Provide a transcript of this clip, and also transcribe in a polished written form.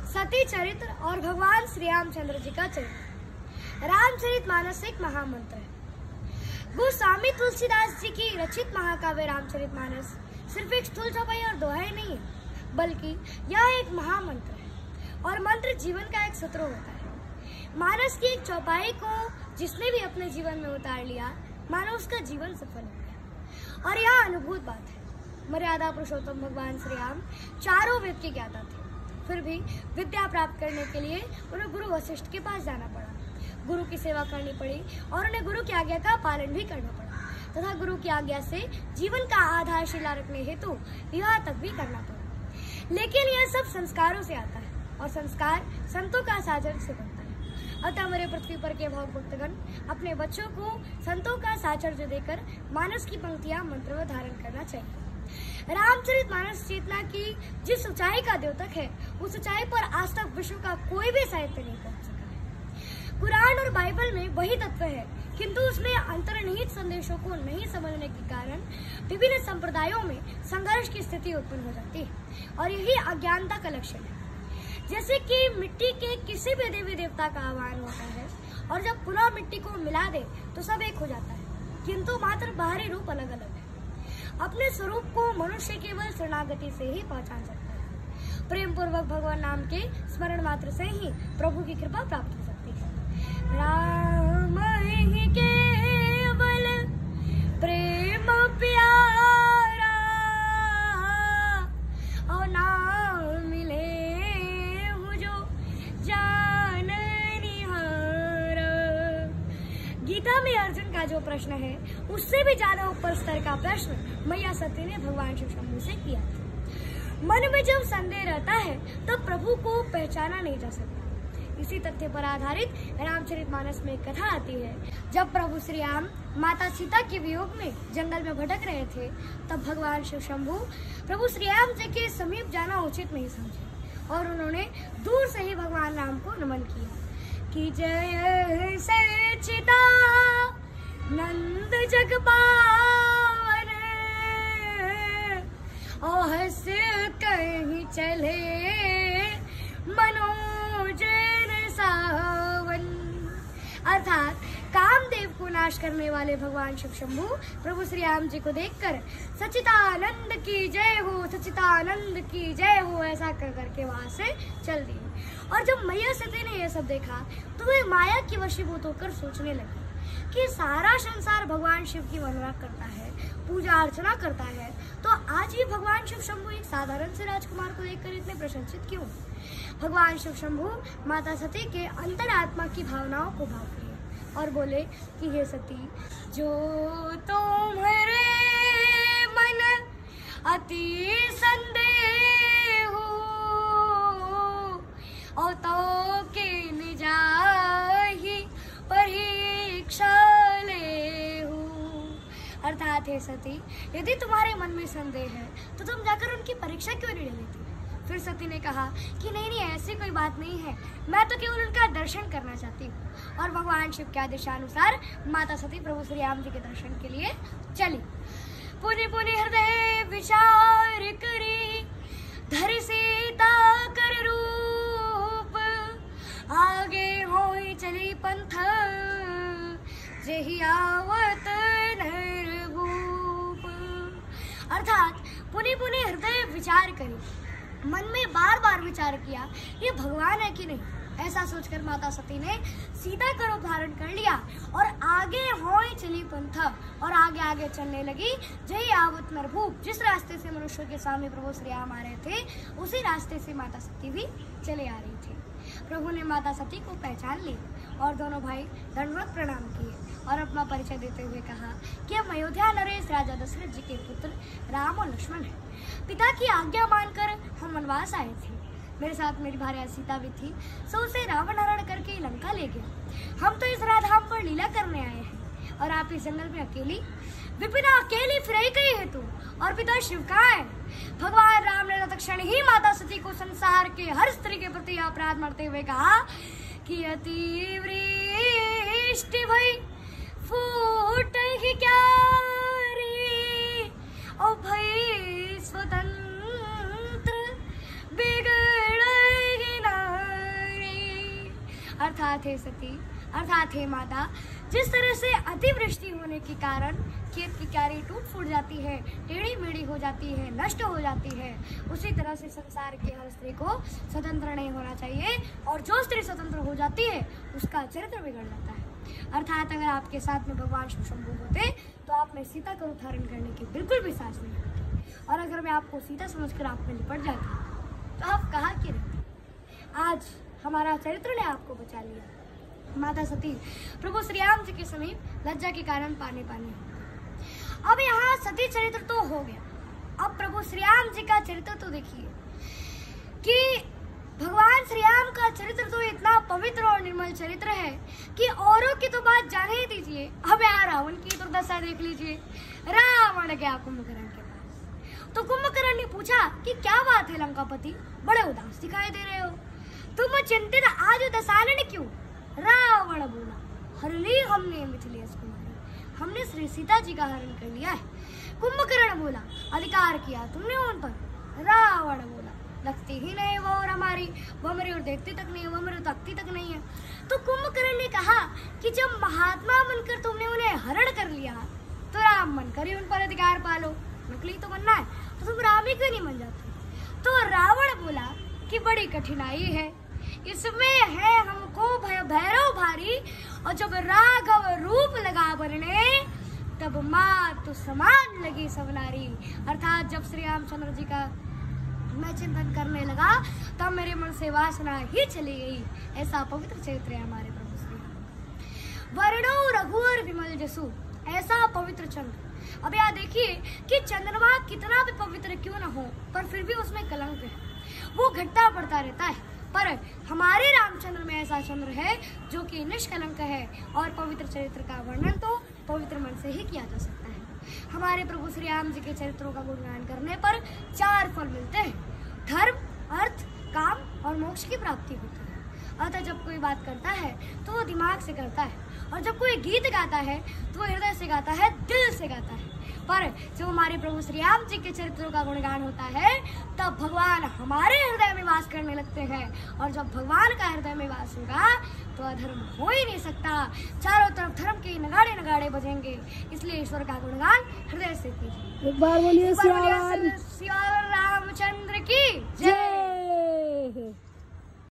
सती चरित्र और भगवान श्री रामचंद्र जी का चरित्र। रामचरितमानस एक महामंत्र है। गोस्वामी तुलसीदास जी की रचित महाकाव्य रामचरितमानस सिर्फ एक स्थूल चौपाई और दोहाई नहीं है, बल्कि यह एक महामंत्र है और मंत्र जीवन का एक सूत्र होता है। मानस की एक चौपाई को जिसने भी अपने जीवन में उतार लिया, मानो उसका जीवन सफल हो गया। और यह अनुभूत बात है। मर्यादा पुरुषोत्तम भगवान श्री राम चारों वेद के ज्ञाता थे, फिर भी विद्या प्राप्त करने के लिए उन्हें गुरु वशिष्ठ के पास जाना पड़ा, गुरु की सेवा करनी पड़ी और उन्हें गुरु की आज्ञा का पालन भी करना पड़ा तथा गुरु की आज्ञा से जीवन का आधारशिला रखने हेतु विवाह तक भी करना पड़ा। लेकिन यह सब संस्कारों से आता है और संस्कार संतों का साचर्य से बनता है। अतः मेरे पृथ्वी पर के भाव भक्तगण अपने बच्चों को संतों का साचर्य देकर मानस की पंक्तियां मंत्र धारण करना चाहिए। रामचरितमानस चेतना की जिस ऊंचाई का द्योतक है, उस ऊंचाई पर आज तक विश्व का कोई भी साहित्य नहीं पहुंच सका है। कुरान और बाइबल में वही तत्व है, किंतु उसमें अंतर्निहित संदेशों को नहीं समझने के कारण विभिन्न संप्रदायों में संघर्ष की स्थिति उत्पन्न हो जाती है और यही अज्ञानता का लक्षण है। जैसे कि मिट्टी के किसी भी देवी देवता का आह्वान होता है और जब पुनः मिट्टी को मिला दे तो सब एक हो जाता है, किंतु मात्र बाहरी रूप अलग अलग है। अपने स्वरूप को मनुष्य केवल शरणागति से ही पहचान सकता है। प्रेम पूर्वक भगवान नाम के स्मरण मात्र से ही प्रभु की कृपा प्राप्त हो सकती है। राम ही केवल प्रेम प्यारा और नाम मिले मुझो जान निहारा। गीता में अर्जुन का जो प्रश्न है, उससे भी ज्यादा ऊपर स्तर का प्रश्न मैया सती ने भगवान शिव शंभू से किया था। मन में जब संदेह रहता है तब प्रभु को पहचाना नहीं जा सकता। इसी तथ्य पर आधारित रामचरितमानस में एक कथा आती है। जब प्रभु श्री राम माता सीता के वियोग में जंगल में भटक रहे थे, तब भगवान शिव शंभू प्रभु श्री राम जी के समीप जाना उचित नहीं समझे और उन्होंने दूर से ही भगवान राम को नमन किया कि जय सचिता नंद जग पावन हंस कहीं चले मनोजन सावन। अर्थात कामदेव को नाश करने वाले भगवान शिव शंभू प्रभु श्री राम जी को देखकर सच्चिदानंद की जय हो, सच्चिदानंद की जय हो ऐसा कर करके वहां से चल दिए। और जब मैया सती ने यह सब देखा तो वे माया की वशीभूत होकर सोचने लगी कि सारा संसार भगवान शिव की वंदना करता है, पूजा अर्चना करता है, तो आज भी भगवान शिव शंभू एक साधारण से राजकुमार को देखकर इतने प्रशंसित क्यों? भगवान शिव शंभू माता सती के अंतरात्मा की भावनाओं को भाव लिए और बोले कि हे सती, जो तुम्हारे मन अति संदेह हो तो के निजाही परीक्षा ले हो। अर्थात हे सती, यदि तुम्हारे मन में संदेह है तो तुम जाकर उनकी परीक्षा क्यों नहीं ले लेती? फिर सती ने कहा कि नहीं, ऐसी कोई बात नहीं है, मैं तो केवल उनका दर्शन करना चाहती हूँ। और भगवान शिव के आदेशानुसार माता सती प्रभु श्री राम जी के दर्शन के लिए चली। पुनि पुनि हृदय विचार करी धरि सीता कर रूप, आगे होई चली पंथ जेहि आवत नरभूप। अर्थात पुनि पुनि हृदय विचार करी, मन में बार बार विचार किया ये भगवान है कि नहीं। ऐसा सोचकर माता सती ने सीता का रूप धारण कर लिया और आगे होई चली पंथ और आगे आगे चलने लगी। जय आवत नरभूप, जिस रास्ते से मनुष्य के सामने प्रभु श्री राम आ रहे थे, उसी रास्ते से माता सती भी चले आ रही थी। प्रभु ने माता सती को पहचान ली और दोनों भाई दंडवत प्रणाम किए और अपना परिचय देते हुए कहा कि हम अयोध्या नरेश राजा दशरथ जी के पुत्र राम और लक्ष्मण हैं। पिता की आज्ञा मानकर हम वनवास आए थे। मेरे साथ मेरी भार्या सीता भी थी, सो उसे रावण हरण करके लंका ले गया। हम तो इस राधाम पर लीला करने आए हैं और आप इस जंगल में अकेली, विपिना अकेली फिर गई है तू, और पिता शिव कहाँ है? भगवान राम ने तत्क्षण ही माता सती को संसार के हर स्त्री के प्रति अपराध मरते हुए कहा कि अतिवृष्टि भई फूट ही क्यारी और भई स्वतंत्र बिगड़ ही ना अर्थात हे सती, अर्थात हे माता, जिस तरह से अतिवृष्टि होने के कारण खेत की क्यारी टूट फूट जाती है, टेढ़ी मेढ़ी हो जाती है, नष्ट हो जाती है, उसी तरह से संसार की हर स्त्री को स्वतंत्र नहीं होना चाहिए, और जो स्त्री स्वतंत्र हो जाती है उसका चरित्र बिगड़ जाता है। अर्थात अगर आपके साथ में भगवान शिव शंभू होते तो आप में सीता का रूप धारण करने की बिल्कुल भी साहस नहीं होती, और अगर मैं आपको सीता समझकर आप में लिपट जाती तो आप कहाँ की रहती। आज हमारा चरित्र ने आपको बचा लिया। माता सती प्रभु श्री राम जी के समीप लज्जा के कारण पानी पानी हो गई। अब यहाँ सती चरित्र तो हो गया, अब प्रभु श्री राम जी का चरित्र तो देखिए कि भगवान श्री राम का चरित्र तो इतना पवित्र और निर्मल चरित्र है कि औरों की तो बात जाने ही दीजिए। अब यहाँ रावण की दुर्दशा देख लीजिए। रावण गया कुंभकर्ण के पास, तो कुंभकर्ण ने पूछा कि क्या बात है लंकापति, बड़े उदास दिखाई दे रहे हो, तुम चिंतित आज दशानन क्यों? रावण बोला, हर ली हमने मिथिलेश कुमारी, हमने श्री सीता जी का हरण कर लिया है। कुंभकर्ण बोला, अधिकार किया तुमने उन पर? रावण बोला, लगती ही नहीं वो और हमारी, वो हमारी और देखती तक नहीं है, वो हमारी तकती तक नहीं है। तो कुंभकर्ण ने कहा कि जब महात्मा बनकर तुमने उन्हें हरण कर लिया तो राम बनकर ही उन पर अधिकार पालो, नकली तो बनना है तो तुम राम ही क्यों नहीं बन जाते? तो रावण बोला कि बड़ी कठिनाई है, इसमें है हमको भैरव भारी, और जब राघव रूप लगा बनने तब मातु समान लगी सब नारी। अर्थात जब श्री रामचंद्र जी का मैं चिंतन करने लगा तब मेरे मन से वासना ही चली गई। ऐसा पवित्र चरित्र है हमारे प्रभु श्री राम। वर्णो रघुवर विमल जसु, ऐसा पवित्र चंद्र। अब यहाँ देखिए कि चंद्रमा कितना भी पवित्र क्यों न हो पर फिर भी उसमें कलंक है, वो घटता बढ़ता रहता है। पर हमारे रामचंद्र में ऐसा चंद्र है जो कि निष्कलंक है, और पवित्र चरित्र का वर्णन तो पवित्र मन से ही किया जा सकता है। हमारे प्रभु श्री राम जी के चरित्रों का गुणगान करने पर 4 फल मिलते हैं, धर्म, अर्थ, काम और मोक्ष की प्राप्ति होती है। अतः जब कोई बात करता है तो वो दिमाग से करता है, और जब कोई गीत गाता है तो वो हृदय से गाता है, दिल से गाता है। पर जब हमारे प्रभु श्री राम जी के चरित्रों का गुणगान होता है तब भगवान हमारे हृदय में वास करने लगते हैं, और जब भगवान का हृदय में वास होगा तो अधर्म हो ही नहीं सकता। चारों तरफ धर्म के नगाड़े नगाड़े बजेंगे, इसलिए ईश्वर का गुणगान हृदय से कीजिए। एक बार बोलिए श्री रामचंद्र की जय।